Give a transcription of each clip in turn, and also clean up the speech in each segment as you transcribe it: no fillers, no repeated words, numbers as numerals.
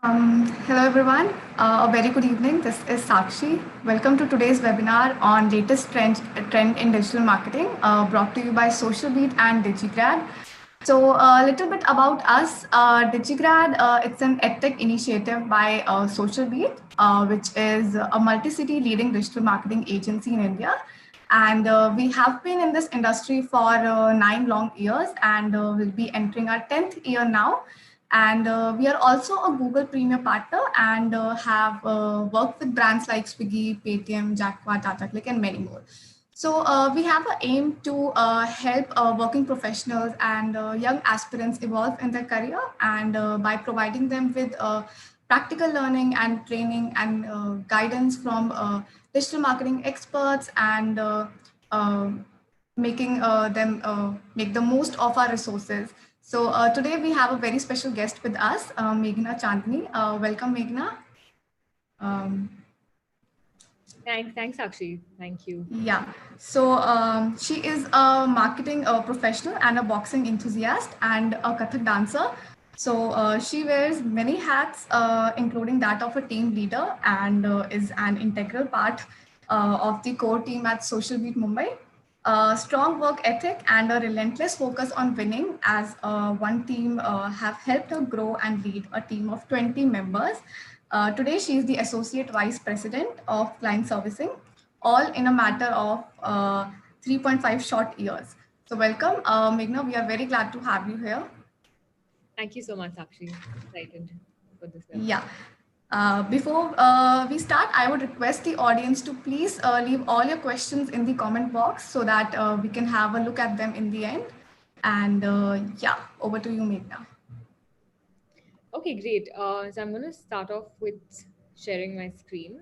Hello everyone. A very good evening. This is Sakshi. Welcome to today's webinar on latest trend in digital marketing, brought to you by SocialBeat and DigiGrad. So a little bit about us. DigiGrad, it's an edtech initiative by SocialBeat, which is a multi-city leading digital marketing agency in India. And we have been in this industry for 9 long years, and we'll be entering our 10th year now. And we are also a Google Premium partner and have worked with brands like Swiggy, Paytm, Jackpot, Tata Click, and many more. So we have an aim to help working professionals and young aspirants evolve in their career, and by providing them with practical learning and training and guidance from digital marketing experts, and uh, making them make the most of our resources. So today we have a very special guest with us, Meghna Chandni. Welcome, Meghna. Um, Thanks, Akshi. Thank you. Yeah, so she is a marketing professional and a boxing enthusiast and a Kathak dancer. So she wears many hats, including that of a team leader, and is an integral part of the core team at Social Beat Mumbai. Strong work ethic and a relentless focus on winning as one team have helped her grow and lead a team of 20 members. Today, she is the Associate Vice President of Client Servicing, all in a matter of 3.5 short years. So welcome, Meghna. We are very glad to have you here. Thank you so much, Akshi. Excited for this webinar. Yeah. Before we start, I would request the audience to please leave all your questions in the comment box so that we can have a look at them in the end. And yeah, over to you, Meghna. Okay, great. So I'm going to start off with sharing my screen.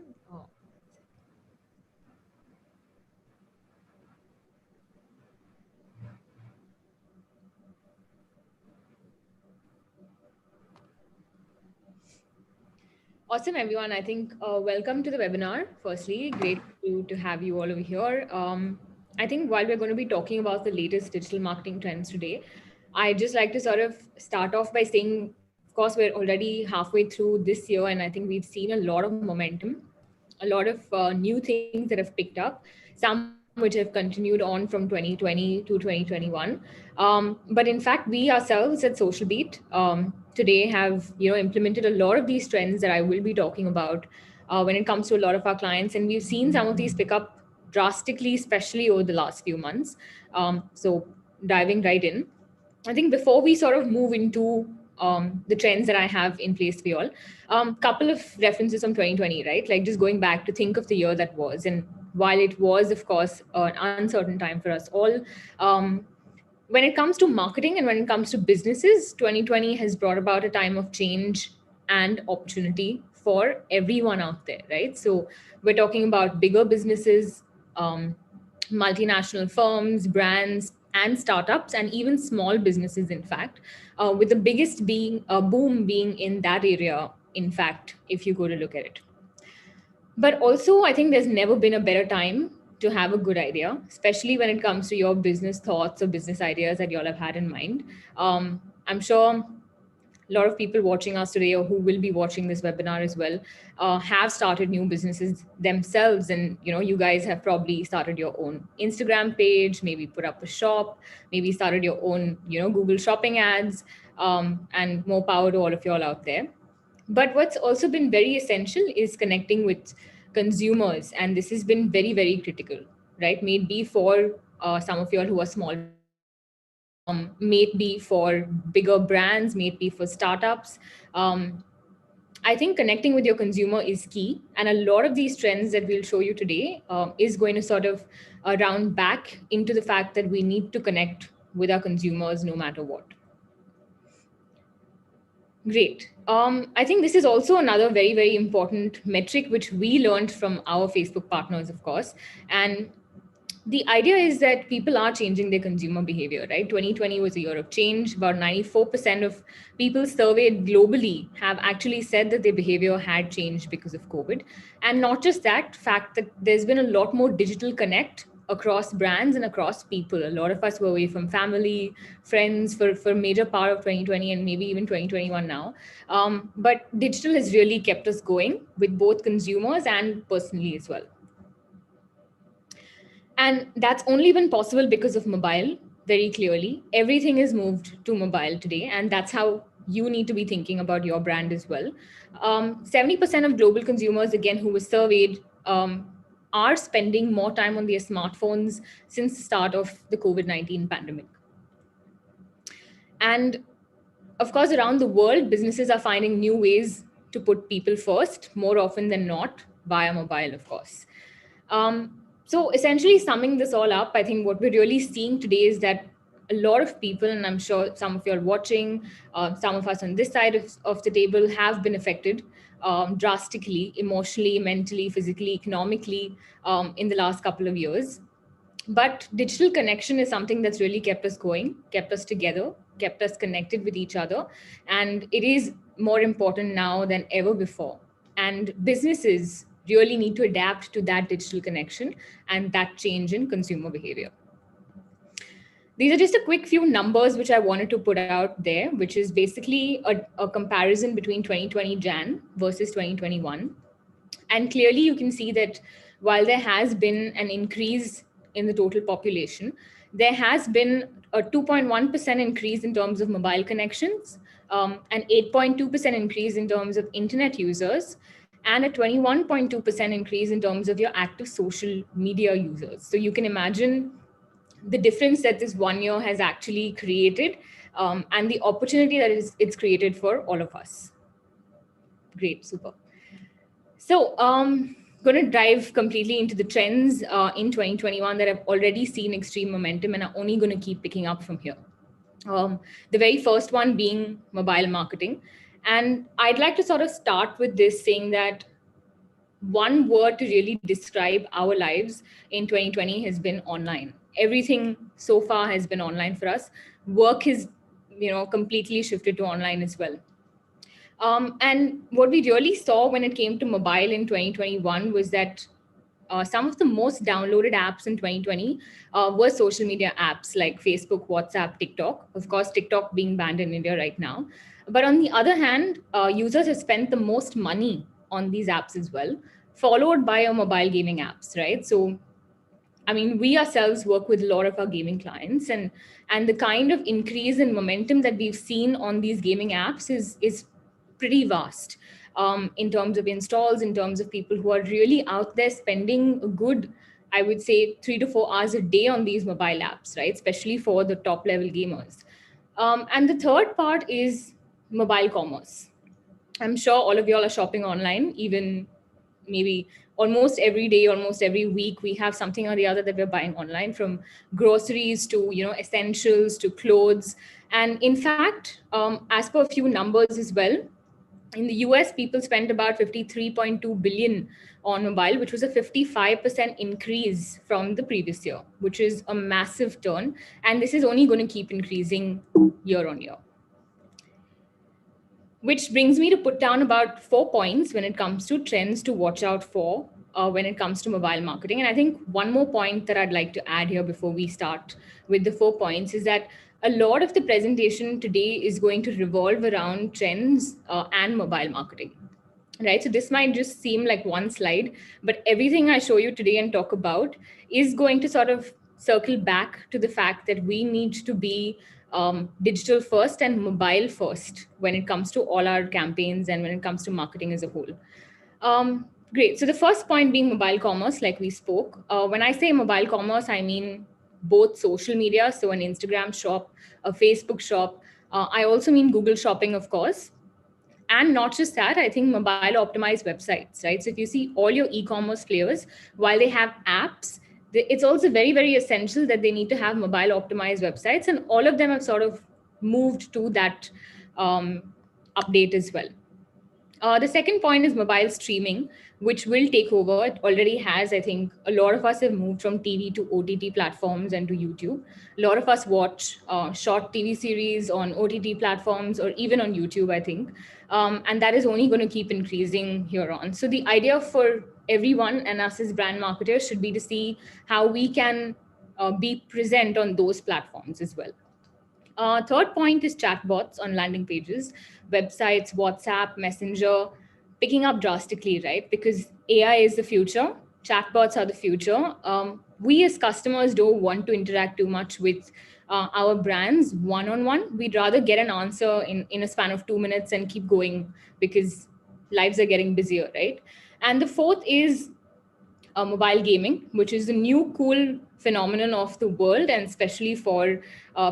Awesome, everyone. I think welcome to the webinar. Firstly, great to have you all over here. I think while we're going to be talking about the latest digital marketing trends today, I just like to sort of start off by saying, of course, we're already halfway through this year, and I think we've seen a lot of momentum, a lot of new things that have picked up, some which have continued on from 2020 to 2021. But in fact, we ourselves at SocialBeat today have implemented a lot of these trends that I will be talking about when it comes to a lot of our clients, and we've seen some of these pick up drastically, especially over the last few months. So diving right in, I think before we sort of move into the trends that I have in place for you all, couple of references from 2020, right? Like just going back to think of the year that was, and while it was, of course, an uncertain time for us all, when it comes to marketing and when it comes to businesses, 2020 has brought about a time of change and opportunity for everyone out there, right? So we're talking about bigger businesses, multinational firms, brands, and startups, and even small businesses, in fact, with the biggest being boom being in that area, in fact, if you go to look at it. But also, I think there's never been a better time to have a good idea, especially when it comes to your business thoughts or business ideas that you all have had in mind. I'm sure a lot of people watching us today or who will be watching this webinar as well have started new businesses themselves, and you guys have probably started your own Instagram page, maybe put up a shop, maybe started your own Google shopping ads, and more power to all of you all out there. But what's also been very essential is connecting with consumers, and this has been very, very critical, right? May it be for some of you all who are small businesses, may it be for bigger brands, may it be for startups. I think connecting with your consumer is key, and a lot of these trends that we'll show you today is going to sort of round back into the fact that we need to connect with our consumers no matter what. Great. I think this is also another very, very important metric which we learned from our Facebook partners, of course. And the idea is that people are changing their consumer behavior, right? 2020 was a year of change. About 94% of people surveyed globally have actually said that their behavior had changed because of COVID. And not just that fact that there's been a lot more digital connect across brands and across people. A lot of us were away from family, friends for major part of 2020 and maybe even 2021 now. But digital has really kept us going with both consumers and personally as well. And that's only been possible because of mobile, very clearly. Everything is moved to mobile today, and that's how you need to be thinking about your brand as well. 70% of global consumers, again, who were surveyed, are spending more time on their smartphones since the start of the COVID-19 pandemic. And of course, around the world, businesses are finding new ways to put people first more often than not via mobile, of course. So essentially summing this all up, I think what we're really seeing today is that a lot of people, and I'm sure some of you are watching, some of us on this side of the table have been affected drastically, emotionally, mentally, physically, economically in the last couple of years. But digital connection is something that's really kept us going, kept us together, kept us connected with each other. And it is more important now than ever before. And businesses really need to adapt to that digital connection and that change in consumer behavior. These are just a quick few numbers which I wanted to put out there, which is basically a comparison between 2020 Jan versus 2021. And clearly, you can see that while there has been an increase in the total population, there has been a 2.1% increase in terms of mobile connections, an 8.2% increase in terms of internet users, and a 21.2% increase in terms of your active social media users. So you can imagine the difference that this 1 year has actually created, and the opportunity that it's created for all of us. Great, super. So, going to dive completely into the trends in 2021 that have already seen extreme momentum and are only going to keep picking up from here. The very first one being mobile marketing. And I'd like to sort of start with this saying that one word to really describe our lives in 2020 has been online. Everything so far has been online for us. Work is, completely shifted to online as well. And what we really saw when it came to mobile in 2021 was that some of the most downloaded apps in 2020 were social media apps like Facebook, WhatsApp, TikTok. Of course, TikTok being banned in India right now. But on the other hand, users have spent the most money on these apps as well, followed by our mobile gaming apps, right? So I mean, we ourselves work with a lot of our gaming clients, and the kind of increase in momentum that we've seen on these gaming apps is pretty vast in terms of installs, in terms of people who are really out there spending a good, I would say, 3 to 4 hours a day on these mobile apps, right? Especially for the top level gamers. And the third part is mobile commerce. I'm sure all of y'all are shopping online, even maybe almost every day, almost every week, we have something or the other that we're buying online, from groceries to essentials to clothes. And in fact, as per a few numbers as well, in the US, people spent about 53.2 billion on mobile, which was a 55% increase from the previous year, which is a massive turn. And this is only going to keep increasing year on year. Which brings me to put down about 4 points when it comes to trends to watch out for when it comes to mobile marketing. And I think one more point that I'd like to add here before we start with the 4 points is that a lot of the presentation today is going to revolve around trends and mobile marketing. Right. So this might just seem like one slide, but everything I show you today and talk about is going to sort of circle back to the fact that we need to be digital first and mobile first when it comes to all our campaigns and when it comes to marketing as a whole. Great. So the first point being mobile commerce, like we spoke. When I say mobile commerce, I mean both social media, so an Instagram shop, a Facebook shop. I also mean Google Shopping, of course. And not just that, I think mobile optimized websites, right? So if you see all your e-commerce players, while they have apps, it's also very, very essential that they need to have mobile optimized websites. And all of them have sort of moved to that update as well. The second point is mobile streaming, which will take over. It already has. I think a lot of us have moved from TV to OTT platforms and to YouTube. A lot of us watch short TV series on OTT platforms or even on YouTube, I think. And that is only going to keep increasing here on. So the idea for everyone and us as brand marketers should be to see how we can be present on those platforms as well. Third point is chatbots on landing pages, websites, WhatsApp, Messenger, picking up drastically, right? Because AI is the future, chatbots are the future. We as customers don't want to interact too much with our brands one on one. We'd rather get an answer in a span of 2 minutes and keep going because lives are getting busier, right? And the fourth is mobile gaming, which is the new cool phenomenon of the world, and especially for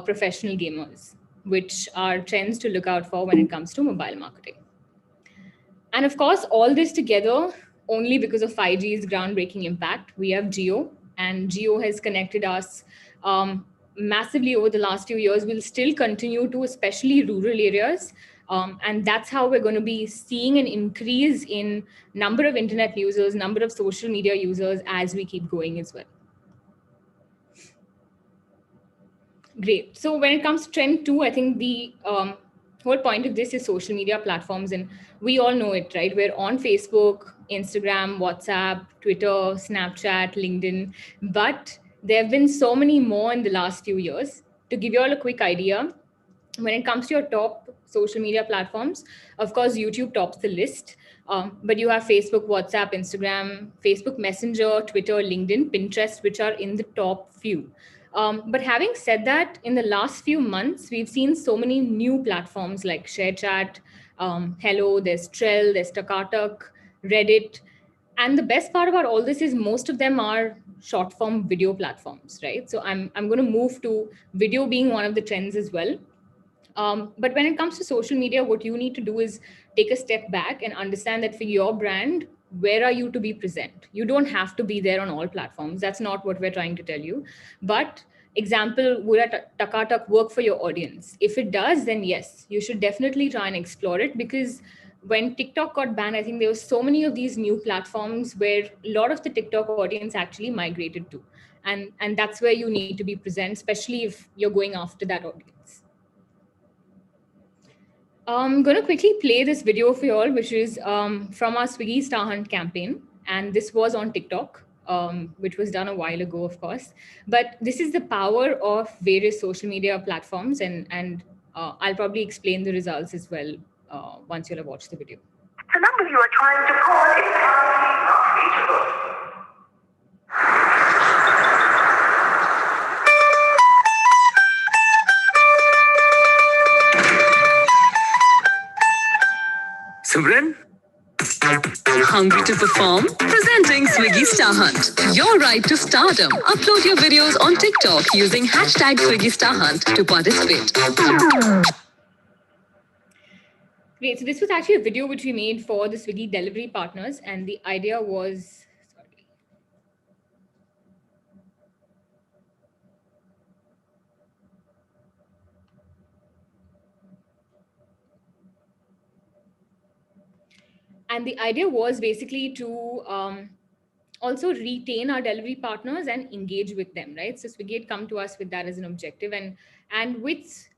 professional gamers, which are trends to look out for when it comes to mobile marketing. And of course, all this together only because of 5G's groundbreaking impact. We have Geo, and Geo has connected us massively over the last few years. Will still continue to, especially rural areas. And that's how we're going to be seeing an increase in number of internet users, number of social media users as we keep going as well. Great. So when it comes to trend two, I think the whole point of this is social media platforms, and we all know it, right? We're on Facebook, Instagram, WhatsApp, Twitter, Snapchat, LinkedIn, but there have been so many more in the last few years. To give you all a quick idea, when it comes to your top social media platforms, of course, YouTube tops the list. But you have Facebook, WhatsApp, Instagram, Facebook Messenger, Twitter, LinkedIn, Pinterest, which are in the top few. But having said that, in the last few months, we've seen so many new platforms like ShareChat, Hello, there's Trell, there's Takatak, Reddit. And the best part about all this is most of them are short form video platforms, right? So I'm going to move to video being one of the trends as well. But when it comes to social media, what you need to do is take a step back and understand that for your brand, where are you to be present? You don't have to be there on all platforms. That's not what we're trying to tell you. But example, would a Takatak work for your audience? If it does, then yes, you should definitely try and explore it, because when TikTok got banned, I think there were so many of these new platforms where a lot of the TikTok audience actually migrated to. And that's where you need to be present, especially if you're going after that audience. I'm going to quickly play this video for you all, which is from our Swiggy Star Hunt campaign. And this was on TikTok, which was done a while ago, of course. But this is the power of various social media platforms. And I'll probably explain the results as well once you'll have watched the video. The number you are trying to call is currently not reachable. Simran? Hungry to perform? Presenting Swiggy Star Hunt. Your right to stardom. Upload your videos on TikTok using hashtag Swiggy Star Hunt to participate. Great. So this was actually a video which we made for the Swiggy delivery partners. And the idea was, sorry. And the idea was basically to also retain our delivery partners and engage with them, right? So Swiggy had come to us with that as an objective. And with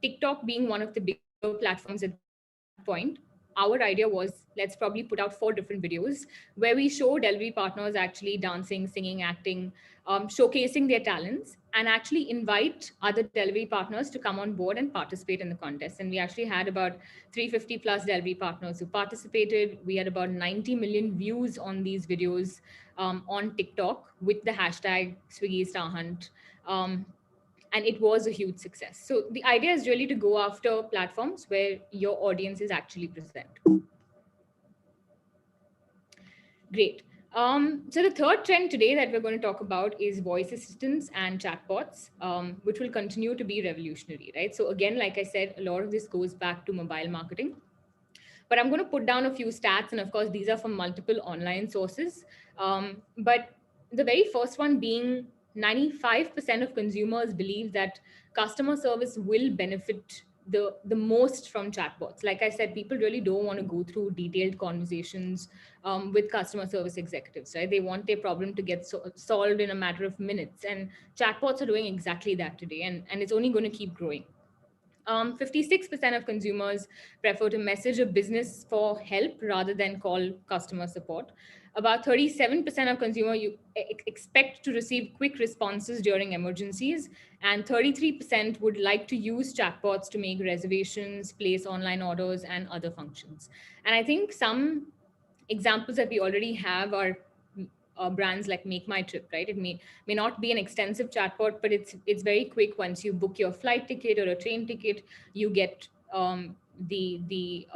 TikTok being one of the bigger platforms at that point, our idea was, let's probably put out 4 different videos where we show delivery partners actually dancing, singing, acting, showcasing their talents, and actually invite other delivery partners to come on board and participate in the contest. And we actually had about 350 plus delivery partners who participated. We had about 90 million views on these videos on TikTok with the hashtag Swiggy Star Hunt. And it was a huge success. So the idea is really to go after platforms where your audience is actually present. Great. So the third trend today that we're going to talk about is voice assistants and chatbots, which will continue to be revolutionary, right? So again, like I said, a lot of this goes back to mobile marketing. But I'm going to put down a few stats, and of course, these are from multiple online sources. But the very first one being 95% of consumers believe that customer service will benefit the most from chatbots. Like I said, people really don't want to go through detailed conversations with customer service executives, right? They want their problem to get solved in a matter of minutes, and chatbots are doing exactly that today, and it's only going to keep growing. 56% of consumers prefer to message a business for help rather than call customer support. About 37% of consumers expect to receive quick responses during emergencies, and 33% would like to use chatbots to make reservations, place online orders, and other functions. And I think some examples that we already have are brands like Make My Trip, right? It may not be an extensive chatbot, but it's very quick. Once you book your flight ticket or a train ticket, you get the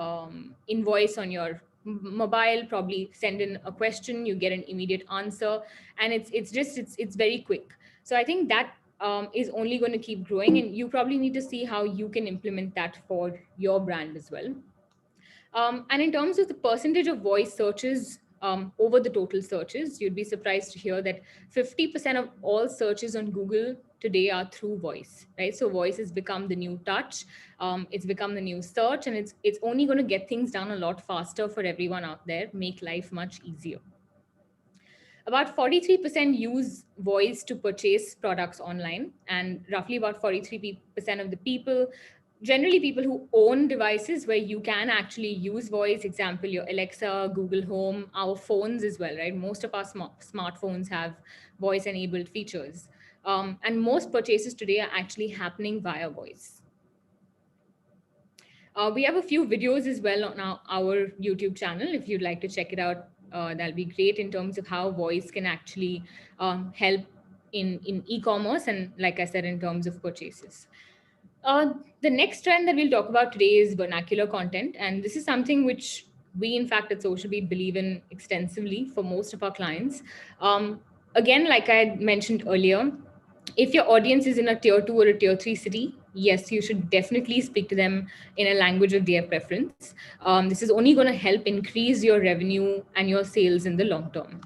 invoice on your mobile. Probably send in a question, you get an immediate answer, and it's very quick. So I think that is only going to keep growing, and you probably need to see how you can implement that for your brand as well. And in terms of the percentage of voice searches over the total searches, you'd be surprised to hear that 50% of all searches on Google today are through voice, right? So voice has become the new touch. It's become the new search, and it's only going to get things done a lot faster for everyone out there, make life much easier. About 43% use voice to purchase products online, and roughly about 43% of the people, generally people who own devices where you can actually use voice, example, your Alexa, Google Home, our phones as well, right? Most of our smartphones have voice enabled features. And most purchases today are actually happening via voice. We have a few videos as well on our YouTube channel. If you'd like to check it out, that'll be great in terms of how voice can actually help in e-commerce, and like I said, in terms of purchases. The next trend that we'll talk about today is vernacular content. And this is something which we, in fact, at SocialBeat believe in extensively for most of our clients. Again, like I had mentioned earlier, if your audience is in a tier 2 or a tier 3 city, yes, you should definitely speak to them in a language of their preference. This is only going to help increase your revenue and your sales in the long term.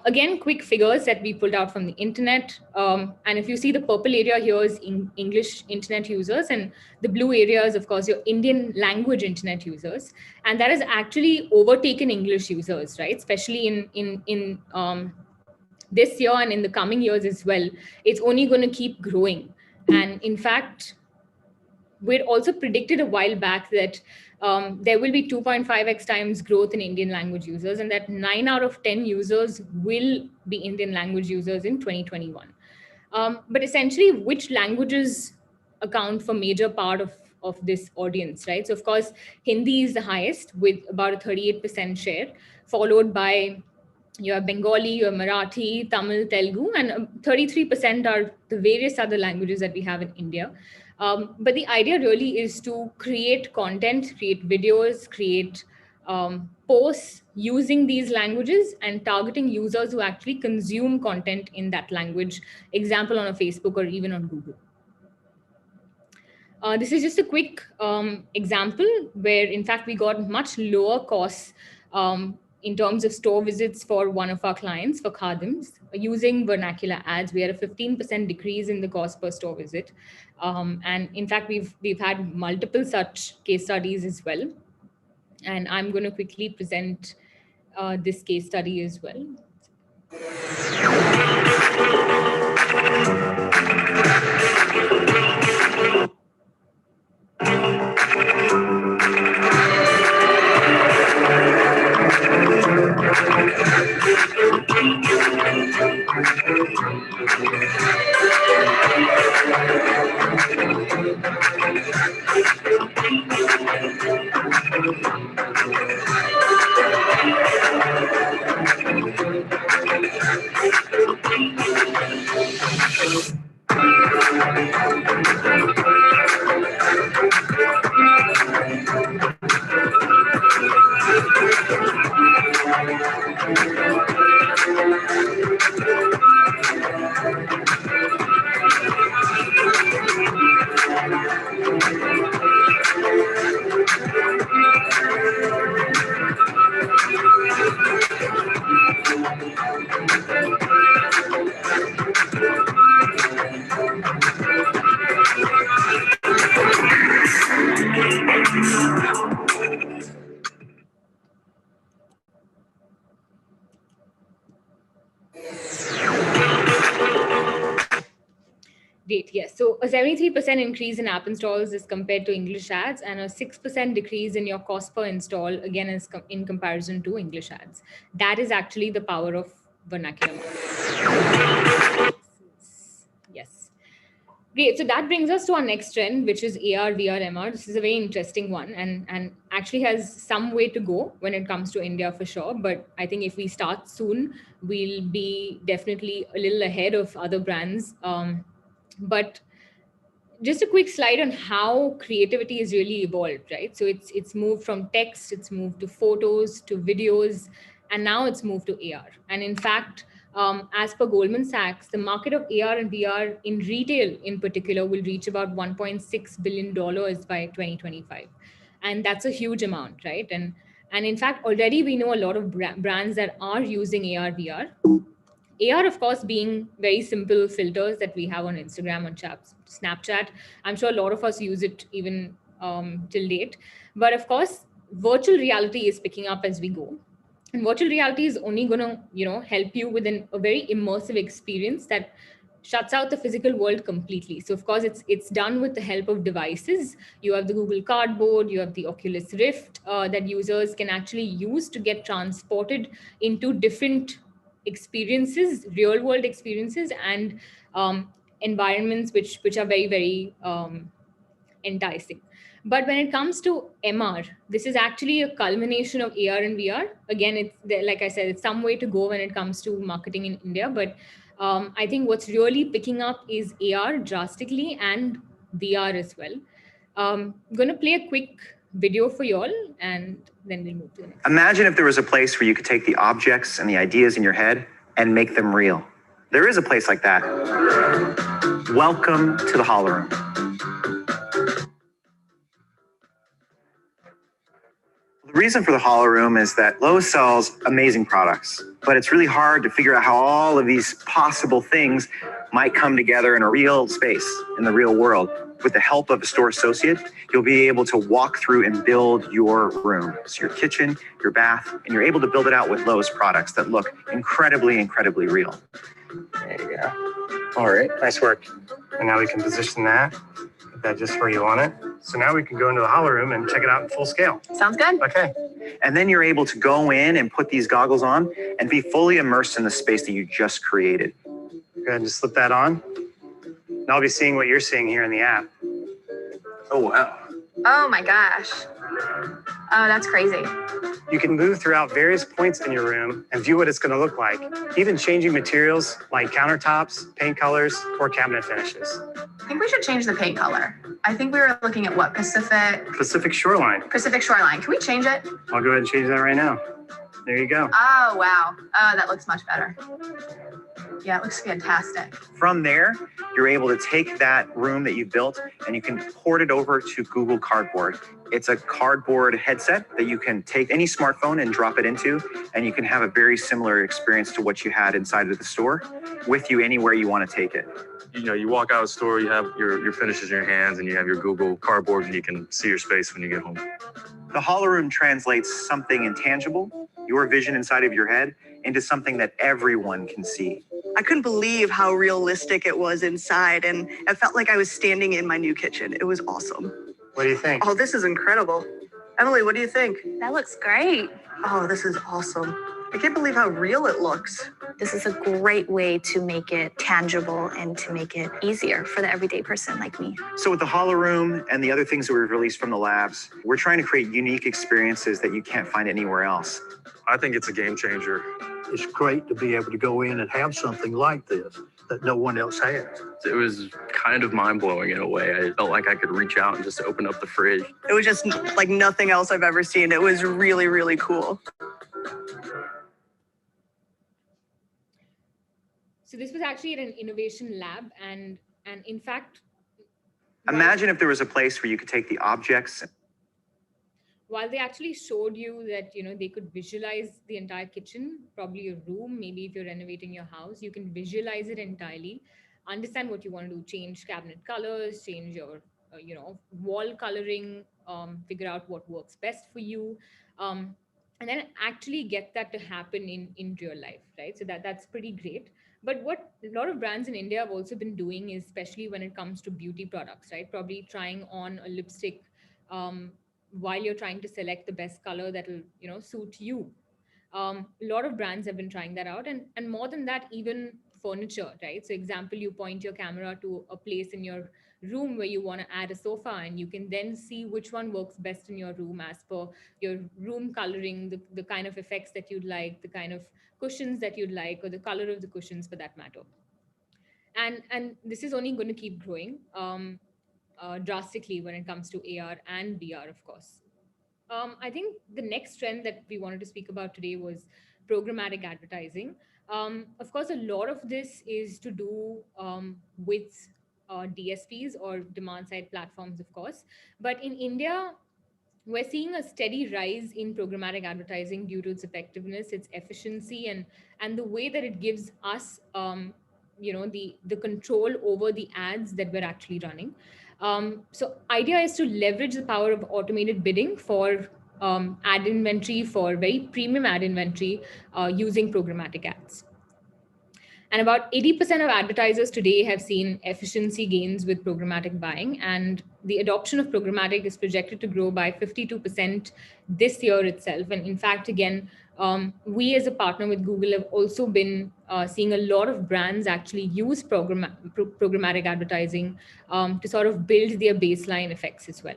Again, quick figures that we pulled out from the internet. And if you see, the purple area here is English internet users, and the blue area is, of course, your Indian language internet users. And that has actually overtaken English users, right? Especially in this year and in the coming years as well. It's only going to keep growing. And in fact, we'd also predicted a while back that there will be 2.5x times growth in Indian language users, and that 9 out of 10 users will be Indian language users in 2021. But essentially, which languages account for major part of this audience, right? So of course, Hindi is the highest with about a 38% share, followed by you have Bengali, you have Marathi, Tamil, Telugu, and 33% are the various other languages that we have in India. But the idea really is to create content, create videos, create posts using these languages and targeting users who actually consume content in that language, example on a Facebook or even on Google. This is just a quick example where, in fact, we got much lower costs in terms of store visits for one of our clients for Khadims. Using vernacular ads, we had a 15% decrease in the cost per store visit. And in fact, we've had multiple such case studies as well. And I'm going to quickly present this case study as well. Great, yes. So a 73% increase in app installs is compared to English ads, and a 6% decrease in your cost per install, again, is in comparison to English ads. That is actually the power of vernacular marketing. Yes. Great. So that brings us to our next trend, which is AR, VR, MR. This is a very interesting one, and actually has some way to go when it comes to India for sure. But I think if we start soon, we'll be definitely a little ahead of other brands. But just a quick slide on how creativity has really evolved, right? So it's moved from text, it's moved to photos, to videos, and now it's moved to AR. And in fact, as per Goldman Sachs, the market of AR and VR in retail in particular will reach about $1.6 billion by 2025. And that's a huge amount, right? And in fact, already we know a lot of brands that are using AR, VR. AR, of course, being very simple filters that we have on Instagram, on Snapchat. I'm sure a lot of us use it even till date. But of course, virtual reality is picking up as we go. And virtual reality is only going to, help you with a very immersive experience that shuts out the physical world completely. So of course, it's done with the help of devices. You have the Google Cardboard, you have the Oculus Rift that users can actually use to get transported into different experiences, real world experiences, and environments which are very, very enticing. But when it comes to MR, this is actually a culmination of AR and VR. Again, like I said, it's some way to go when it comes to marketing in India. But I think what's really picking up is AR drastically, and VR as well. I'm going to play a quick video for you all, and then we'll move to the next. Imagine if there was a place where you could take the objects and the ideas in your head and make them real. There is a place like that. Welcome to the Hollow Room. The reason for the Hollow Room is that Lowe's sells amazing products, but it's really hard to figure out how all of these possible things might come together in a real space, in the real world. With the help of a store associate, you'll be able to walk through and build your room. So your kitchen, your bath, and you're able to build it out with Lowe's products that look incredibly, incredibly real. There you go. All right, nice work. And now we can position that, put that just where you want it. So now we can go into the Hollow Room and check it out in full scale. Sounds good. Okay. And then you're able to go in and put these goggles on and be fully immersed in the space that you just created. Go ahead and just slip that on. And I'll be seeing what you're seeing here in the app. Oh, wow. Oh my gosh. Oh, that's crazy. You can move throughout various points in your room and view what it's going to look like, even changing materials like countertops, paint colors, or cabinet finishes. I think we should change the paint color. I think we were looking at what? Pacific Shoreline. Pacific Shoreline. Can we change it? I'll go ahead and change that right now. There you go. Oh, wow. Oh, that looks much better. Yeah, it looks fantastic. From there, you're able to take that room that you built and you can port it over to Google Cardboard. It's a cardboard headset that you can take any smartphone and drop it into, and you can have a very similar experience to what you had inside of the store with you anywhere you want to take it. You walk out of the store, you have your finishes in your hands, and you have your Google Cardboard, and you can see your space when you get home. The Hollow Room translates something intangible, your vision inside of your head, into something that everyone can see. I couldn't believe how realistic it was inside, and it felt like I was standing in my new kitchen. It was awesome. What do you think? Oh, this is incredible. Emily, what do you think? That looks great. Oh, this is awesome. I can't believe how real it looks. This is a great way to make it tangible and to make it easier for the everyday person like me. So with the Hollow Room and the other things that we've released from the labs, we're trying to create unique experiences that you can't find anywhere else. I think it's a game changer. It's great to be able to go in and have something like this that no one else has. It was kind of mind-blowing in a way. I felt like I could reach out and just open up the fridge. It was just like nothing else I've ever seen. It was really, really cool. So this was actually at an innovation lab, and in fact, Imagine if there was a place where you could take the objects. While they actually showed you that, they could visualize the entire kitchen, probably a room, maybe if you're renovating your house, you can visualize it entirely, understand what you want to do, change cabinet colors, change your, wall coloring, figure out what works best for you. and then actually get that to happen in real life, right? So that's pretty great. But what a lot of brands in India have also been doing is, especially when it comes to beauty products, right, probably trying on a lipstick um, while you're trying to select the best color that'll suit you. A lot of brands have been trying that out, and more than that, even furniture, right? So example, you point your camera to a place in your room where you want to add a sofa, and you can then see which one works best in your room as per your room coloring, the kind of effects that you'd like, the kind of cushions that you'd like, or the color of the cushions for that matter. And this is only going to keep growing drastically when it comes to AR and VR, of course. I think the next trend that we wanted to speak about today was programmatic advertising. Of course, a lot of this is to do with DSPs or demand side platforms, of course. But in India, we're seeing a steady rise in programmatic advertising due to its effectiveness, its efficiency, and the way that it gives us the control over the ads that we're actually running. So idea is to leverage the power of automated bidding for ad inventory, for very premium ad inventory, using programmatic ads. And about 80% of advertisers today have seen efficiency gains with programmatic buying. And the adoption of programmatic is projected to grow by 52% this year itself. And in fact, again, we as a partner with Google have also been seeing a lot of brands actually use programmatic advertising to sort of build their baseline effects as well.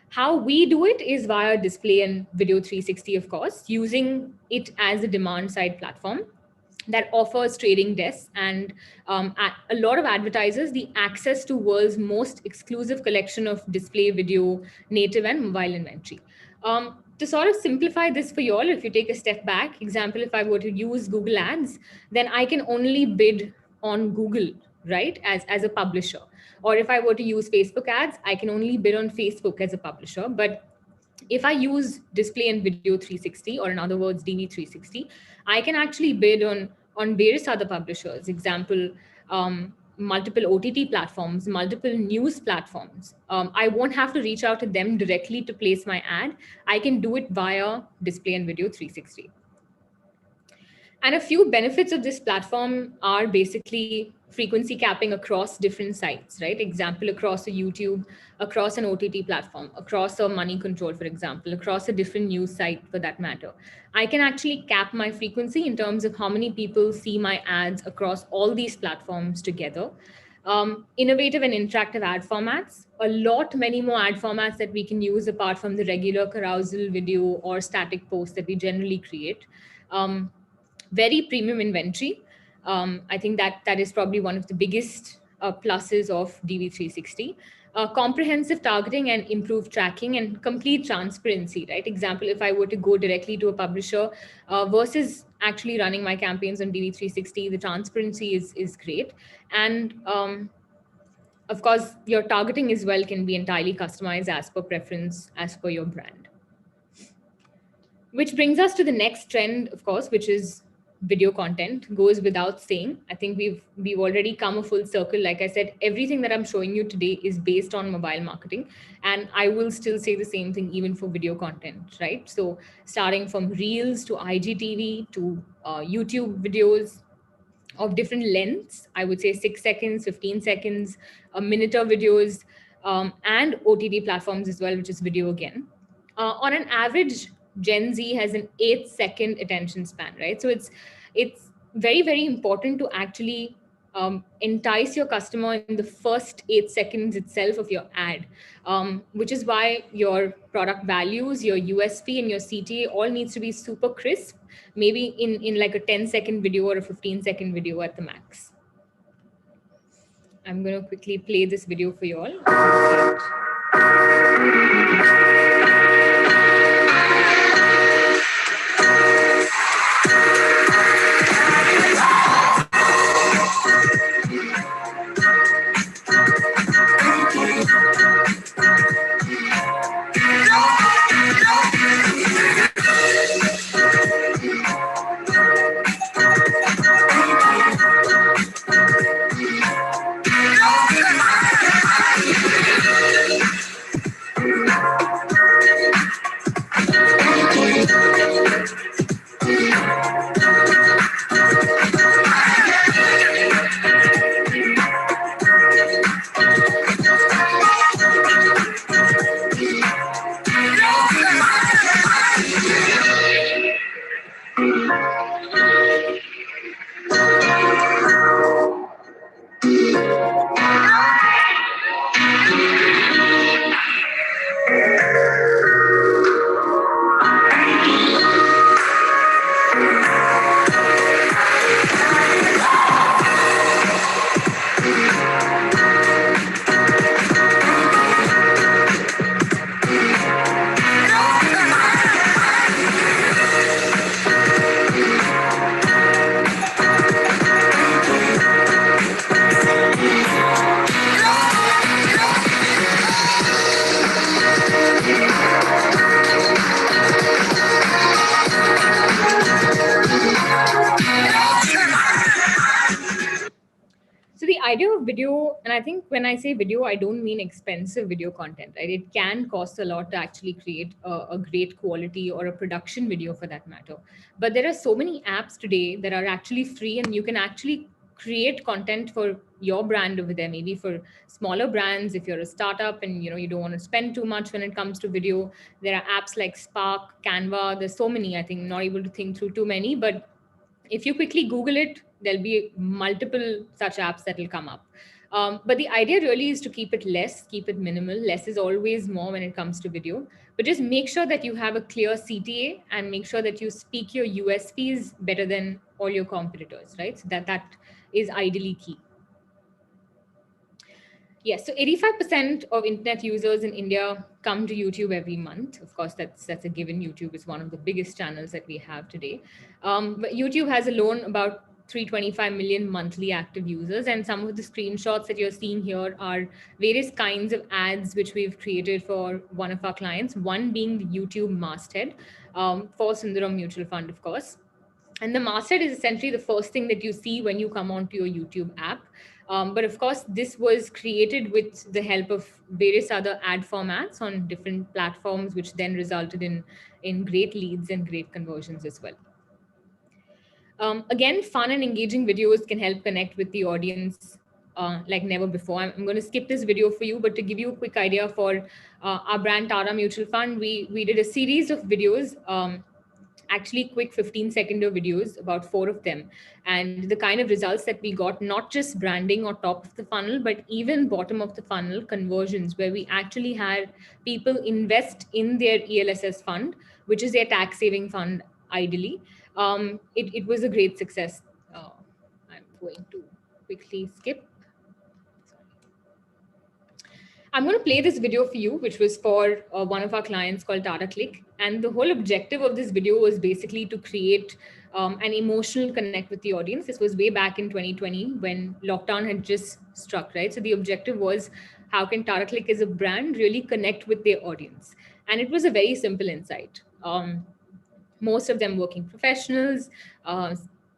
How we do it is via display and video 360, of course, using it as a demand side platform that offers trading desks and a lot of advertisers the access to world's most exclusive collection of display, video, native, and mobile inventory. To sort of simplify this for you all, if you take a step back, example, if I were to use Google Ads, then I can only bid on Google, right, as a publisher. Or if I were to use Facebook ads, I can only bid on Facebook as a publisher. But if I use display and video 360, or in other words, DV360, I can actually bid on various other publishers. Example, multiple OTT platforms, multiple news platforms. I won't have to reach out to them directly to place my ad. I can do it via display and video 360. And a few benefits of this platform are basically frequency capping across different sites, right? Example, across a YouTube, across an OTT platform, across a money control, for example, across a different news site for that matter. I can actually cap my frequency in terms of how many people see my ads across all these platforms together. Innovative and interactive ad formats, a lot many more ad formats that we can use apart from the regular carousel video or static posts that we generally create. Very premium inventory. I think that is probably one of the biggest pluses of DV360. Comprehensive targeting and improved tracking and complete transparency, right? Example, if I were to go directly to a publisher versus actually running my campaigns on DV360, the transparency is great. And of course, your targeting as well can be entirely customized as per preference, as per your brand. Which brings us to the next trend, of course, which is video content. Goes without saying. I think we've already come a full circle. Like I said, everything that I'm showing you today is based on mobile marketing, and I will still say the same thing even for video content, right? So starting from Reels to IGTV to YouTube videos of different lengths, I would say 6 seconds, 15 seconds, a minute of videos, and OTT platforms as well, which is video again. On an average, Gen Z has an 8-second attention span, right? So it's very, very important to actually entice your customer in the first 8 seconds itself of your ad, which is why your product values, your USP, and your CTA all needs to be super crisp, maybe in like a 10-second video or a 15-second video at the max. I'm going to quickly play this video for you all. So the idea of video, and I think when I say video, I don't mean expensive video content, right? It can cost a lot to actually create a great quality or a production video for that matter. But there are so many apps today that are actually free, and you can actually create content for your brand over there, maybe for smaller brands. If you're a startup and you don't want to spend too much when it comes to video, there are apps like Spark, Canva. There's so many. I think not able to think through too many, but if you quickly Google it, there'll be multiple such apps that will come up. But the idea really is to keep it less, keep it minimal. Less is always more when it comes to video. But just make sure that you have a clear CTA and make sure that you speak your USPs better than all your competitors, right? So that is ideally key. Yes, so 85% of internet users in India come to YouTube every month. Of course, that's a given. YouTube is one of the biggest channels that we have today. But YouTube has alone about 325 million monthly active users. And some of the screenshots that you're seeing here are various kinds of ads which we've created for one of our clients, one being the YouTube masthead for Sundaram Mutual Fund, of course. And the masthead is essentially the first thing that you see when you come onto your YouTube app. But of course, this was created with the help of various other ad formats on different platforms, which then resulted in great leads and great conversions as well. Again, fun and engaging videos can help connect with the audience like never before. I'm going to skip this video for you, but to give you a quick idea for our brand Tara Mutual Fund, we did a series of videos, actually quick 15-second videos, about 4 of them. And the kind of results that we got, not just branding or top of the funnel, but even bottom of the funnel conversions, where we actually had people invest in their ELSS fund, which is their tax saving fund, ideally. It was a great success. I'm going to quickly skip. I'm going to play this video for you, which was for one of our clients called Tata Click. And the whole objective of this video was basically to create an emotional connect with the audience. This was way back in 2020 when lockdown had just struck, right? So the objective was, how can Tata Click as a brand really connect with their audience? And it was a very simple insight. Most of them working professionals,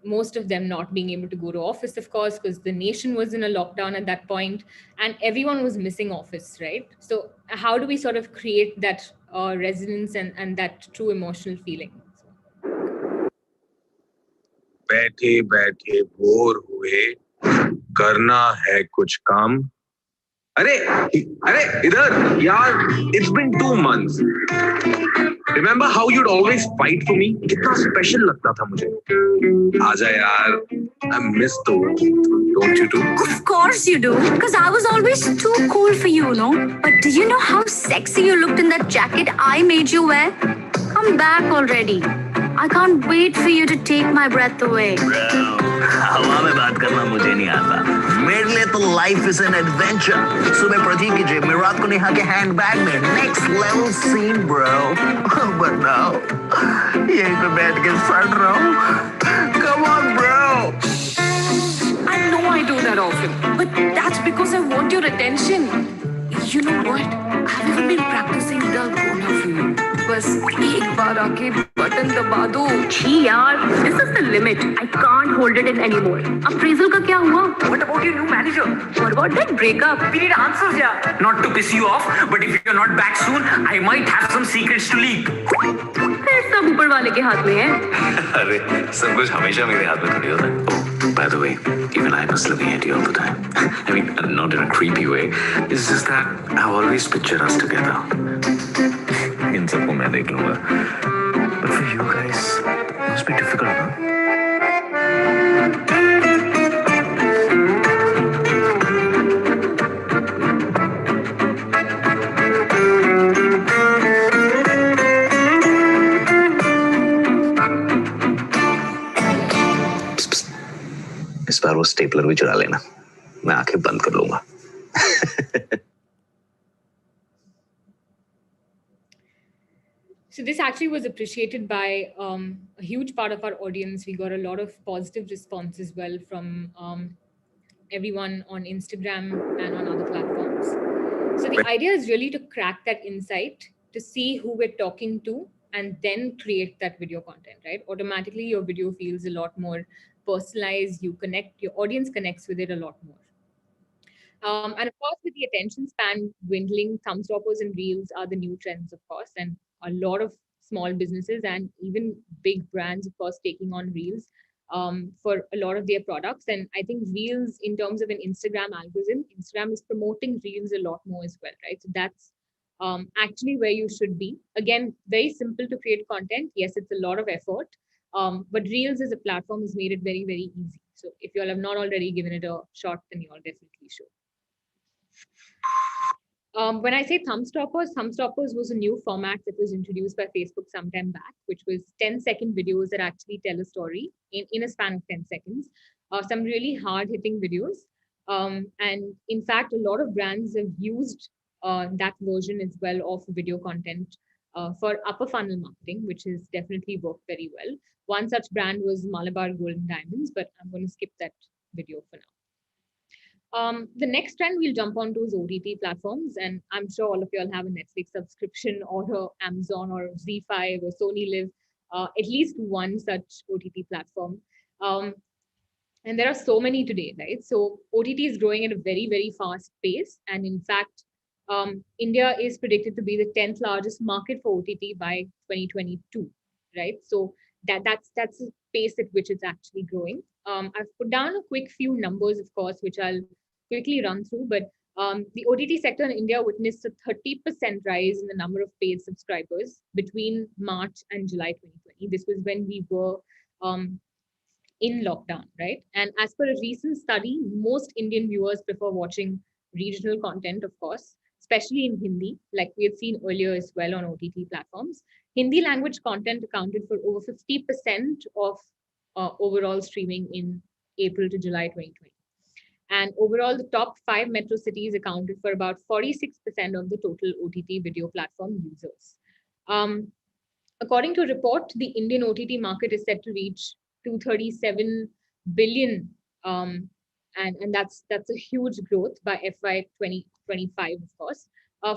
most of them not being able to go to office, of course, because the nation was in a lockdown at that point, and everyone was missing office, right? So how do we sort of create that resonance and that true emotional feeling? बैठे बैठे bore हुए, करना है कुछ काम. अरे इधर यार, it's been 2 months. Remember how you'd always fight for me? कितना special लगता था मुझे. आजा यार, I miss the world. Don't you do? Of course you do, because I was always too cool for you, no? But do you know how sexy you looked in that jacket I made you wear? Come back already. I can't wait for you to take my breath away. Bro, हवा में बात करना मुझे नहीं आता. मेरे लिए तो life is an adventure. सुबह प्रतीक की जेब में, रात को नेहा के handbag में. Next level scene, bro. But now, यहीं पे बैठ के सड़ रहा हूँ. Come on, bro. I know I do that often, but that's because I want your attention. You know what? I've even been practicing the Gona for you. बस एक बार आके बटन दबा दो. छी यार, this is the limit. I can't hold it in anymore. Appraisal का क्या हुआ? What about your new manager? What about that breakup? We need answers, yeah. Not to piss you off, but if you're not back soon, I might have some secrets to leak. फिर सब ऊपर वाले के हाथ में है. अरे सब कुछ हमेशा मेरे हाथ में थोड़ी होता है. Oh, by the way, even I was looking at you all the time. I mean, not in a creepy way. It's just that I always picture us together. इन सबको मैं देख लूंगा. But for you guys, must be difficult, huh? इस बार वो stapler भी चुरा लेना, मैं आंखें बंद कर लूंगा. So this actually was appreciated by a huge part of our audience. We got a lot of positive response as well from everyone on Instagram and on other platforms. So the idea is really to crack that insight, to see who we're talking to, and then create that video content, right? Automatically, your video feels a lot more personalized. You connect, your audience connects with it a lot more. And of course, with the attention span dwindling, thumb stoppers and reels are the new trends, of course, and a lot of small businesses and even big brands, of course, taking on reels for a lot of their products. And I think reels, in terms of an Instagram algorithm, Instagram is promoting reels a lot more as well, right? So that's actually where you should be. Again, very simple to create content. Yes, it's a lot of effort, but reels as a platform has made it very, very easy. So if you all have not already given it a shot, then you all definitely should. When I say thumb stoppers was a new format that was introduced by Facebook some time back, which was 10-second videos that actually tell a story in a span of 10 seconds. Some really hard-hitting videos. And in fact, a lot of brands have used that version as well of video content for upper funnel marketing, which has definitely worked very well. One such brand was Malabar Golden Diamonds, but I'm going to skip that video for now. The next trend we'll jump onto is OTT platforms, and I'm sure all of you all have a Netflix subscription or a Amazon or Z5 or Sony Live, at least one such OTT platform. And there are so many today, right? So OTT is growing at a very, very fast pace. And in fact, India is predicted to be the 10th largest market for OTT by 2022, right? So that's the pace at which it's actually growing. I've put down a quick few numbers, of course, which I'll quickly run through, but the OTT sector in India witnessed a 30% rise in the number of paid subscribers between March and July 2020. This was when we were in lockdown, right? And as per a recent study, most Indian viewers prefer watching regional content, of course, especially in Hindi, like we had seen earlier as well on OTT platforms. Hindi language content accounted for over 50% of overall streaming in April to July 2020. And overall, the top 5 metro cities accounted for about 46% of the total OTT video platform users. According to a report, the Indian OTT market is set to reach 237 billion, and that's a huge growth by FY 2025, of course,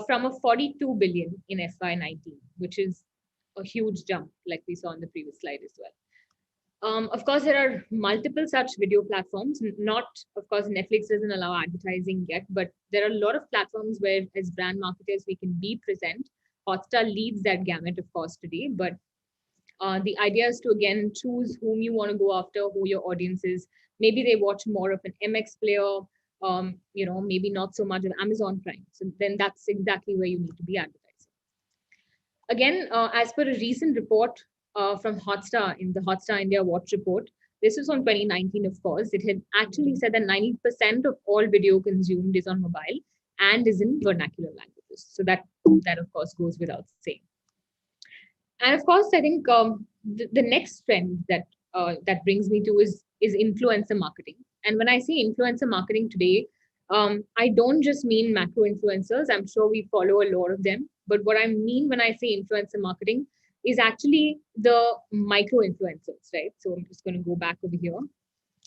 from a 42 billion in FY 19, which is a huge jump, like we saw on the previous slide as well. Of course, there are multiple such video platforms. Not, of course, Netflix doesn't allow advertising yet, but there are a lot of platforms where, as brand marketers, we can be present. Hotstar leads that gamut, of course, today. But the idea is to, again, choose whom you want to go after, who your audience is. Maybe they watch more of an MX player, maybe not so much of Amazon Prime. So then that's exactly where you need to be advertising. Again, as per a recent report from Hotstar in the Hotstar India Watch Report, this was on 2019, of course, it had actually said that 90% of all video consumed is on mobile and is in vernacular languages. So that of course, goes without saying. And of course, I think the next trend that brings me to is influencer marketing. And when I say influencer marketing today, I don't just mean macro influencers. I'm sure we follow a lot of them. But what I mean when I say influencer marketing is actually the micro influencers, right? So I'm just going to go back over here.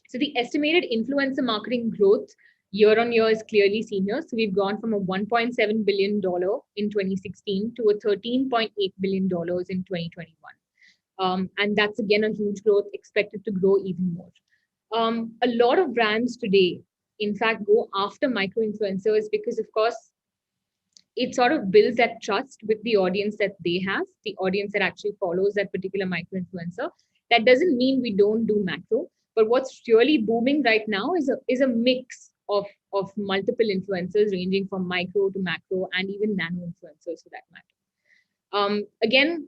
So the estimated influencer marketing growth year on year is clearly seen here. So we've gone from a $1.7 billion in 2016 to a $13.8 billion in 2021. And that's again a huge growth, expected to grow even more. A lot of brands today, in fact, go after micro influencers because, of course, it sort of builds that trust with the audience that they have, the audience that actually follows that particular micro influencer. That doesn't mean we don't do macro, but what's really booming right now is a mix of multiple influencers ranging from micro to macro and even nano influencers for that matter. Again,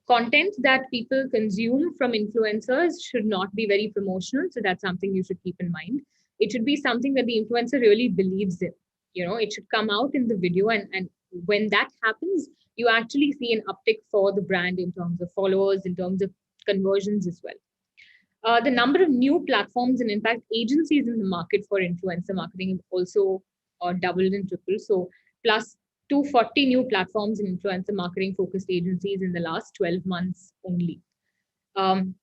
Content that people consume from influencers should not be very promotional. So that's something you should keep in mind. It should be something that the influencer really believes in. It should come out in the video. And when that happens, you actually see an uptick for the brand in terms of followers, in terms of conversions as well. The number of new platforms and, in fact, agencies in the market for influencer marketing have also doubled and tripled. So, plus 240 new platforms and influencer marketing focused agencies in the last 12 months only. And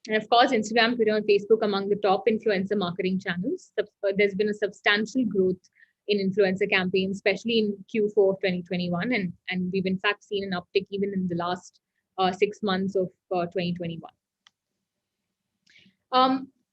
of course, Instagram, Twitter, and Facebook among the top influencer marketing channels. There's been a substantial growth in influencer campaigns, especially in Q4 of 2021. And we've in fact seen an uptick even in the last 6 months of 2021.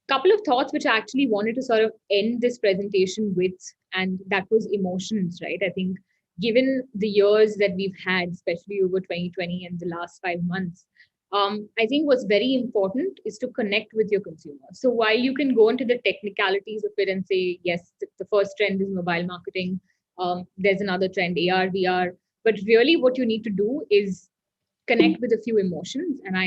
Couple of thoughts which I actually wanted to sort of end this presentation with, and that was emotions, right? I think given the years that we've had, especially over 2020 and the last 5 months, I think what's very important is to connect with your consumer. So while you can go into the technicalities of it and say, yes, the first trend is mobile marketing, there's another trend, AR, VR, but really what you need to do is connect with a few emotions. And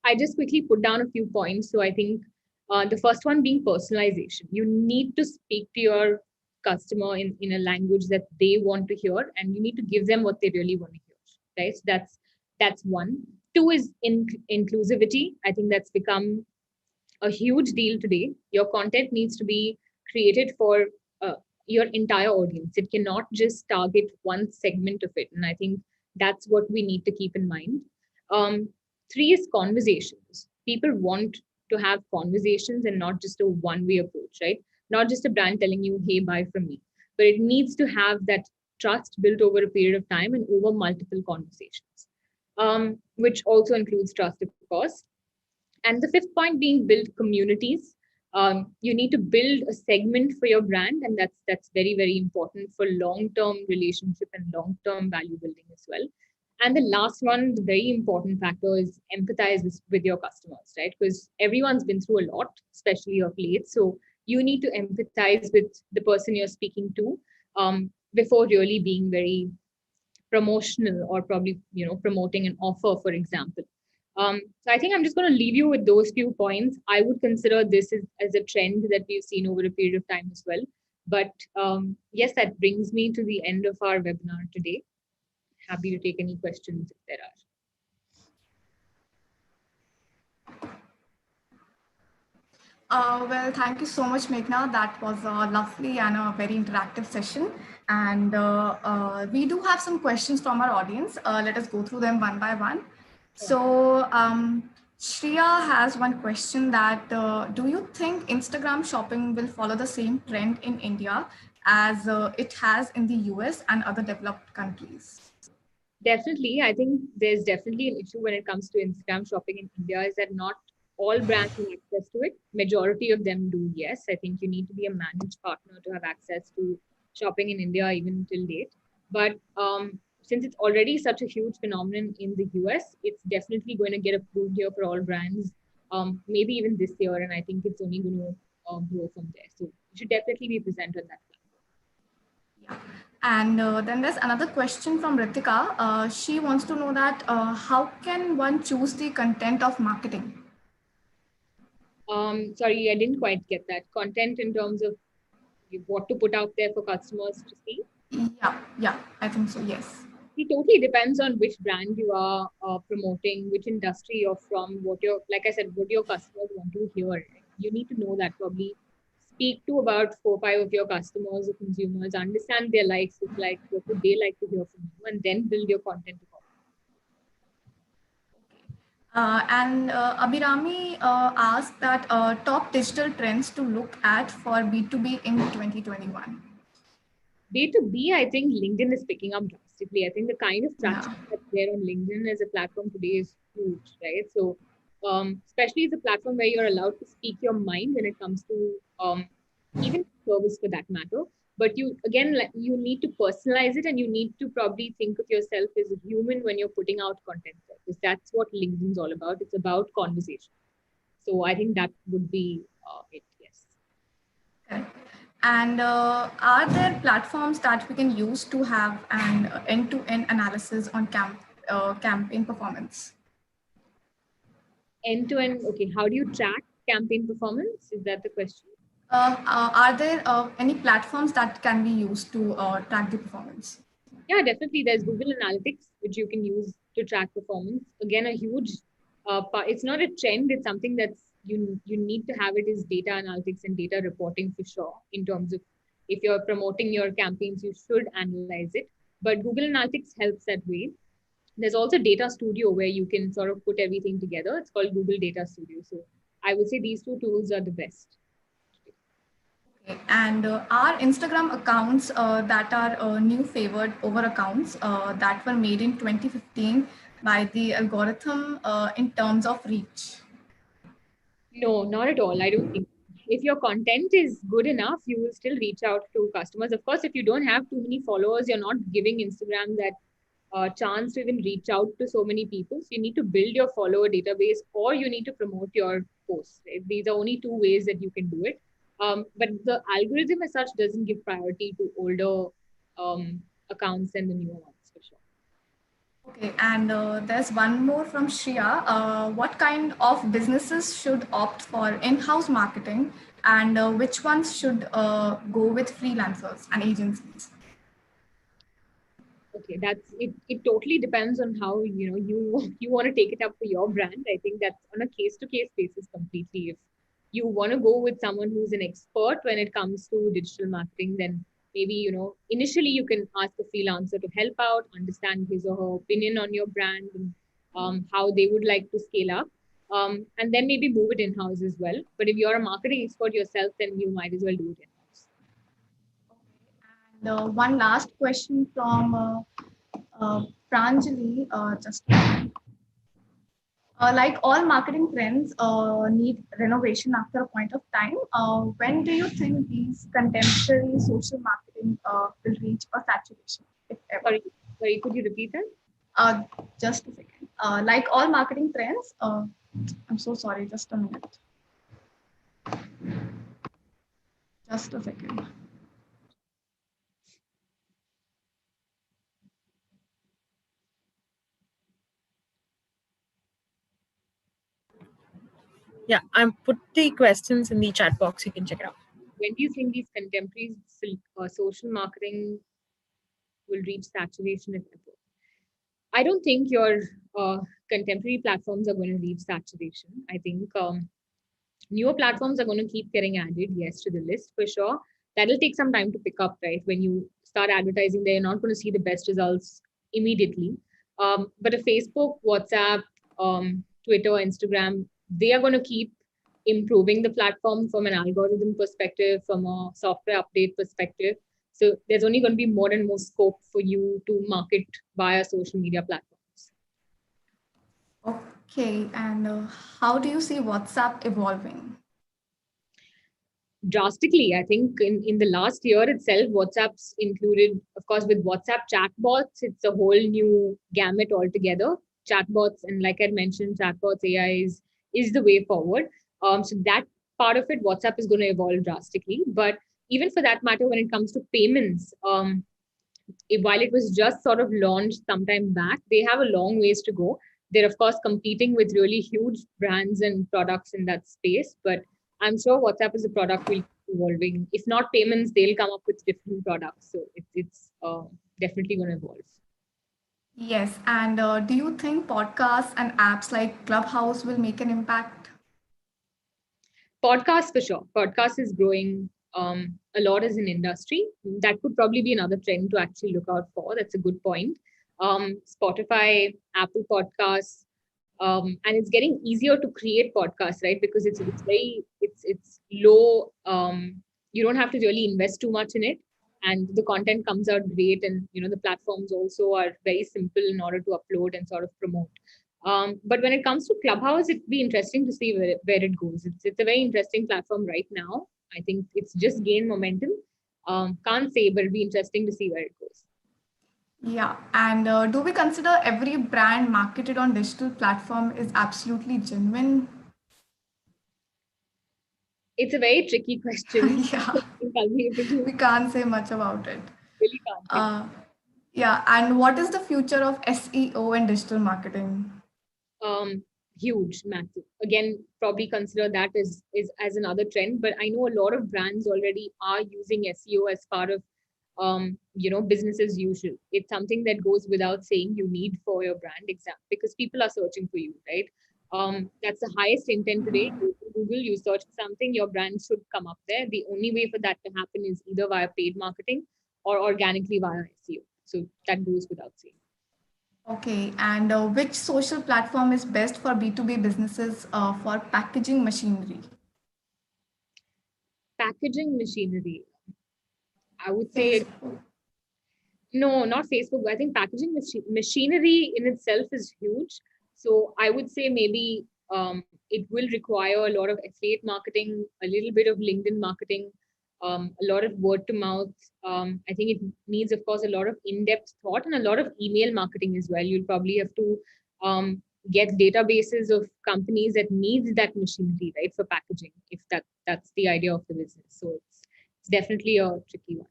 I just quickly put down a few points. So I think the first one being personalization. You need to speak to your customer in a language that they want to hear, and you need to give them what they really want to hear, right? So that's one. Two is inclusivity. I think that's become a huge deal today. Your content needs to be created for your entire audience. It cannot just target one segment of it. And I think that's what we need to keep in mind. Three is conversations. People want to have conversations and not just a one-way approach, right? Not just a brand telling you, hey, buy from me, but it needs to have that trust built over a period of time and over multiple conversations, which also includes trust, of course. And the fifth point being build communities. You need to build a segment for your brand, and that's very, very important for long-term relationship and long-term value building as well. And the last one, the very important factor, is empathize with your customers, right? Because everyone's been through a lot, especially of late. So you need to empathize with the person you're speaking to before really being very promotional or probably, promoting an offer, for example. So I think I'm just going to leave you with those few points. I would consider this as a trend that we've seen over a period of time as well. But yes, that brings me to the end of our webinar today. Happy to take any questions if there are. Well, thank you so much, Meghna. That was a lovely and a very interactive session. And we do have some questions from our audience. Let us go through them one by one. So Shreya has one question that, do you think Instagram shopping will follow the same trend in India as it has in the US and other developed countries? Definitely. I think there's definitely an issue when it comes to Instagram shopping in India, is that not all brands have access to it. Majority of them do, yes. I think you need to be a managed partner to have access to shopping in India even till date. But since it's already such a huge phenomenon in the US, it's definitely going to get approved here for all brands, maybe even this year. And I think it's only going to grow from there. So you should definitely be present on that plan. Yeah. And then there's another question from Ritika. She wants to know that how can one choose the content of marketing? Sorry, I didn't quite get that. Content in terms of what to put out there for customers to see? Yeah, I think so, yes. It totally depends on which brand you are promoting, which industry you're from, what like I said, what your customers want to hear. You need to know that. Probably speak to about 4 or 5 of your customers or consumers, understand their likes, dislikes, what would they like to hear from you, and then build your content accordingly. And Abhirami asked that top digital trends to look at for B2B in 2021. B2B, I think LinkedIn is picking up drastically. I think the kind of traction that's there on LinkedIn as a platform today is huge, right? So, especially as a platform where you're allowed to speak your mind when it comes to even service for that matter. But you need to personalize it, and you need to probably think of yourself as a human when you're putting out content, because that's what LinkedIn's all about. It's about conversation. So I think that would be it. Yes. Correct. And are there platforms that we can use to have an end-to-end analysis on campaign performance? End-to-end, okay, how do you track campaign performance? Is that the question? Are there any platforms that can be used to track the performance? Yeah, definitely. There's Google Analytics, which you can use to track performance. Again, a huge it's not a trend. It's something that's you need to have it is data analytics and data reporting for sure. In terms of if you're promoting your campaigns, you should analyze it. But Google Analytics helps that way. There's also Data Studio where you can sort of put everything together. It's called Google Data Studio. So I would say these two tools are the best. And are Instagram accounts that are new favored over accounts that were made in 2015 by the algorithm in terms of reach? No, not at all. I don't think. If your content is good enough, you will still reach out to customers. Of course, if you don't have too many followers, you're not giving Instagram that chance to even reach out to so many people. So you need to build your follower database or you need to promote your posts. Right? These are only two ways that you can do it. But the algorithm as such doesn't give priority to older accounts than the newer ones for sure. Okay, and there's one more from Shreya. What kind of businesses should opt for in-house marketing, and which ones should go with freelancers and agencies? Okay, that's it. It totally depends on how you want to take it up for your brand. I think that's on a case-to-case basis completely. If you want to go with someone who's an expert when it comes to digital marketing, then maybe initially you can ask a freelancer to help out, understand his or her opinion on your brand and how they would like to scale up, and then maybe move it in-house as well. But if you're a marketing expert yourself, then you might as well do it in-house. And one last question from Pranjali, like all marketing trends need renovation after a point of time. When do you think these contemporary social marketing will reach a saturation, if ever? Sorry, could you repeat that? Just a second. Like all marketing trends, I'm so sorry, just a minute. Just a second. Yeah, I'm put the questions in the chat box. You can check it out. When do you think these contemporary social marketing will reach saturation if ever? I don't think your contemporary platforms are going to reach saturation. I think newer platforms are going to keep getting added, yes, to the list for sure. That'll take some time to pick up, right? When you start advertising, they're not going to see the best results immediately. But a Facebook, WhatsApp, Twitter, Instagram, they are going to keep improving the platform from an algorithm perspective, from a software update perspective. So there's only going to be more and more scope for you to market via social media platforms. Okay, and how do you see WhatsApp evolving? Drastically. I think in the last year itself, WhatsApp's included, of course, with WhatsApp chatbots, it's a whole new gamut altogether. Chatbots, and like I mentioned, chatbots, AI is the way forward. So that part of it, WhatsApp is going to evolve drastically. But even for that matter, when it comes to payments, while it was just sort of launched sometime back, they have a long ways to go. They're, of course, competing with really huge brands and products in that space. But I'm sure WhatsApp as a product will keep evolving. If not payments, they'll come up with different products. So it's definitely going to evolve. Yes, and do you think podcasts and apps like Clubhouse will make an impact? Podcast for sure. Podcast is growing a lot as an industry. That could probably be another trend to actually look out for. That's a good point. Spotify, Apple Podcasts, and it's getting easier to create podcasts, right? Because it's low. You don't have to really invest too much in it, and the content comes out great. And the platforms also are very simple in order to upload and sort of promote. But when it comes to Clubhouse, it'd be interesting to see where it goes. It's a very interesting platform right now. I think it's just gained momentum. Can't say, but it'd be interesting to see where it goes. Yeah, and do we consider every brand marketed on digital platform is absolutely genuine? It's a very tricky question. Yeah. We can't say much about it. Really can't. Yeah, and what is the future of SEO and digital marketing? Huge, massive. Again, probably consider that as another trend. But I know a lot of brands already are using SEO as part of business as usual. It's something that goes without saying you need for your brand exam because people are searching for you, right? That's the highest intent today. You go to Google, you search for something, your brand should come up there. The only way for that to happen is either via paid marketing or organically via SEO. So that goes without saying. Okay, and which social platform is best for B2B businesses for packaging machinery? Packaging machinery. I would say Facebook. no, not Facebook. I think packaging machinery in itself is huge. So I would say maybe it will require a lot of affiliate marketing, a little bit of LinkedIn marketing, a lot of word to mouth. I think it needs, of course, a lot of in-depth thought and a lot of email marketing as well. You'll probably have to get databases of companies that need that machinery, right, for packaging, if that's the idea of the business. So it's definitely a tricky one.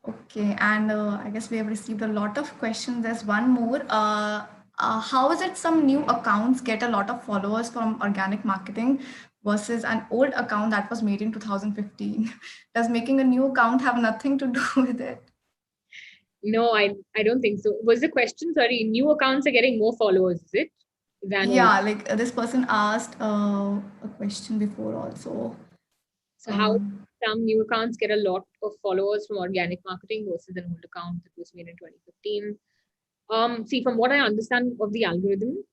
Okay, and I guess we have received a lot of questions. There's one more. How is it some new accounts get a lot of followers from organic marketing versus an old account that was made in 2015? Does making a new account have nothing to do with it? No, I don't think so. Was the question, sorry, new accounts are getting more followers, is it? Than old? Yeah, like this person asked a question before also. So how some new accounts get a lot of followers from organic marketing versus an old account that was made in 2015? See, from what I understand of the algorithm,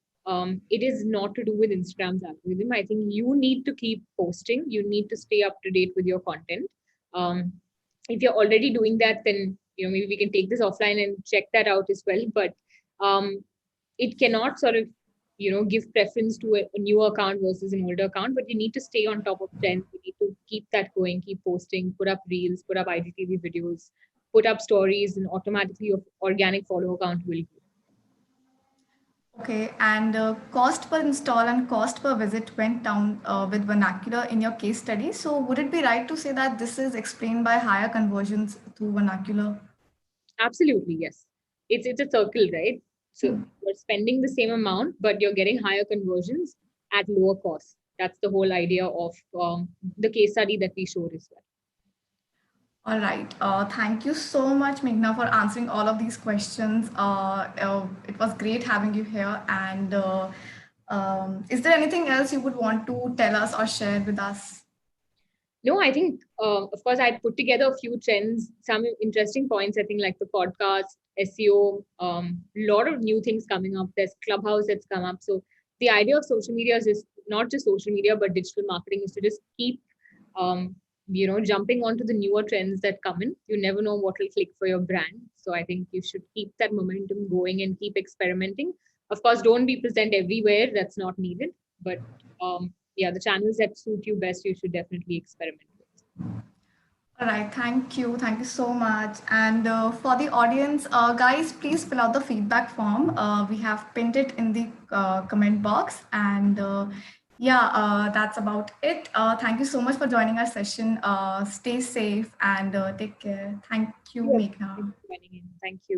it is not to do with Instagram's algorithm. I think you need to keep posting. You need to stay up to date with your content. Um, if you're already doing that, then maybe we can take this offline and check that out as well. But it cannot sort of give preference to a newer account versus an older account. But you need to stay on top of trends. You need to keep that going, keep posting, put up reels, put up IGTV videos, put up stories, and automatically your organic follow account will grow. Okay, and cost per install and cost per visit went down with vernacular in your case study. So would it be right to say that this is explained by higher conversions through vernacular? Absolutely, yes. It's a circle, right? So you're spending the same amount, but you're getting higher conversions at lower cost. That's the whole idea of the case study that we showed as well. All right. Thank you so much, Meghna, for answering all of these questions. It was great having you here. And is there anything else you would want to tell us or share with us? No, I think, of course, I put together a few trends, some interesting points, I think, like the podcast, SEO, a lot of new things coming up. There's Clubhouse that's come up. So the idea of social media is just not just social media, but digital marketing is to just keep, jumping onto the newer trends that come in. You never know what will click for your brand. So I think you should keep that momentum going and keep experimenting. Of course, don't be present everywhere. That's not needed. But yeah, the channels that suit you best, you should definitely experiment with. All right, thank you. Thank you so much. And for the audience, guys, please fill out the feedback form. We have pinned it in the comment box. And yeah, that's about it. Thank you so much for joining our session. Stay safe and take care. Thank you, Meghna. Thank you.